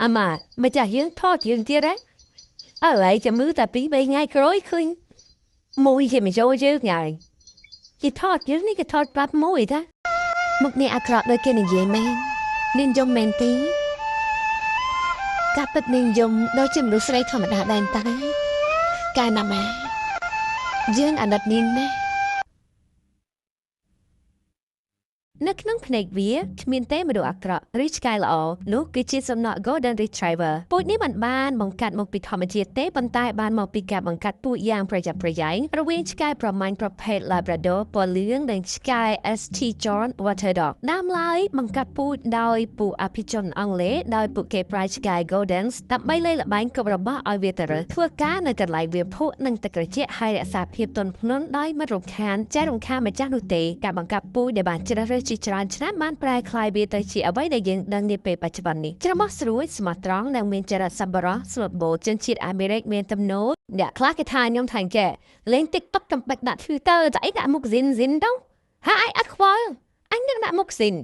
mà chả hiến thoát hiến tiết đấy. Ở lại cho mưa ta bí bay ngay cối khuyên. Mùi thì mình cho chứ ngài. Cái thoát hiến này cái thoát bắp mùi ta. Mục này akrab đôi kia này dễ men. Nên dông men tí. Các bật nên dông đôi chìm lúc sợi thầm đá đàn tay. Cái nằm á. Dương ảnh đặt nín nè. នៅក្នុងភ្នែកវាគ្មានទេមនុស្សអាក្រក់ឬឆ្កែល្អនោះគឺជាសំណក់ Golden Retriever ពូជនេះមិនបានបង្កាត់មកពីធម្មជាតិទេប៉ុន្តែបានមកពីការបង្កាត់ពូជយ៉ាងប្រយ័ត្នប្រយែងរវាងឆ្កែប្រមាញ់ប្រភេទ Labrador ពណ៌លឿងនិងឆ្កែ ST John Water Dog ដើមឡើយបង្កាត់ពូជដោយពូជអភិជនអង់គ្លេសដោយពួកគេប្រើឆ្កែ Goldens ដើម្បីលេងល្បែងគប់របស់ឲ្យវាទៅរើសធ្វើការនៅកន្លែងវាភក់និងទឹកត្រជាក់ហើយរក្សាភាពទន់ភ្លន់ដោយមិនរំខានចារំខានម្ចាស់នោះទេការបង្កាត់ពូជដែលបានជ្រើសរើសជាច្រើនឆ្នាំបានប្រែក្លាយវាទៅជាអ្វីដែលយើងដឹងនាពេលបច្ចុប្បន្ននេះច្រមុះស្រួយស្មោះត្រង់និងមានចរិតសប្បុរសស្លូតបូតជនជាតិអាមេរិកមានទំនោរអ្នកខ្លះគេថាខ្ញុំថាចេះលេង TikTok ចំបែកដាក់ Twitter តែអីដាក់មុខ Zin ដងហើយអត់ខ្វល់អញនឹងដាក់មុខ Zin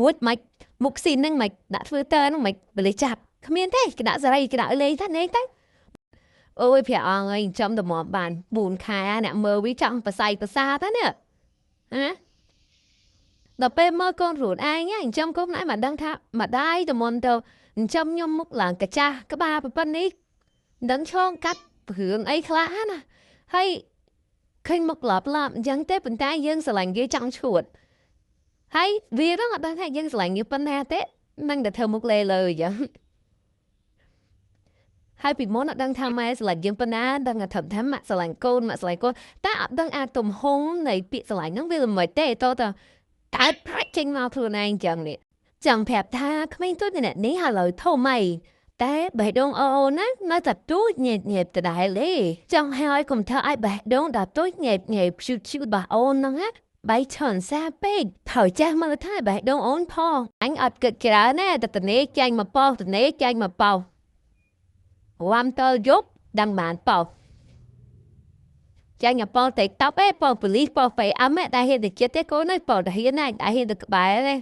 រួចមិនមុខ Zin នឹងមិនដាក់ Twitter នឹងមិនបលិចាប់គ្មានទេគេដាក់សេរីគេដាក់លេងថាលេងទៅអូយព្រះអង្គអើយចំតំមបាន4ខែអ្នកមើលវាចង់ប្រស័យប្រសាទៅនេះហ៎ដល់ពេលមើលកូនរួនឯងអញ្ចឹមកូនឯងមកដឹងថាម្ដាយតំនទៅអញ្ចឹមខ្ញុំមុខឡើងកាចាស់ក្បាលប៉ុណ្នេះដឹងឆ្លងកាត់រឿងអីខ្លះណាហើយឃើញមុខឡាប់អញ្ចឹងទេប៉ុន្តែយើងស្រឡាញ់គេចង់ឈួតហើយវាហ្នឹងអត់ដឹងថាយើងស្រឡាញ់វាប៉ុណ្ណាទេនឹងតែធ្វើមុខលេលើអញ្ចឹងហើយពីមុនអត់ដឹងថាម៉ែស្រឡាញ់យើងប៉ុណ្ណាដឹងថាម៉ាក់ស្រឡាញ់កូនម៉ាក់ស្រឡាញ់កូនតែអត់ដឹងអាទំហំនៃពាក្យស្រឡាញ់ហ្នឹងវាល្មិចទេតើកើតប្រាច់ចេញមកខ្លួនឯងចឹងនេះចង់ប្រាប់ថាក្មេងទូចនេះឥឡូវធំហើយតែបេះដូងអូណានៅតែទូចញែកដដែលលេចង់ហើយកុំធ្វើឲ្យបេះដូងដល់ទូចញែកឈឺរបស់អូនហ្នឹងណាបៃឈន់សាពេកត្រូវចាស់មើលថាបេះដូងអូនផងអញអត់គិតច្រើនណាតែតនេចាញ់មកប៉ោតនេចាញ់មកប៉ោវ៉ាំតលយប់ដឹងបានប៉ោចាញ់អាប៉ោតែតបឯប៉ោប៉ូលីសប៉ោហ្វេអាមេតែហ៊ានទៅចិត្តទេកូនអើយប៉ោតែហ៊ានណាតែហ៊ានទៅក្បែរទេ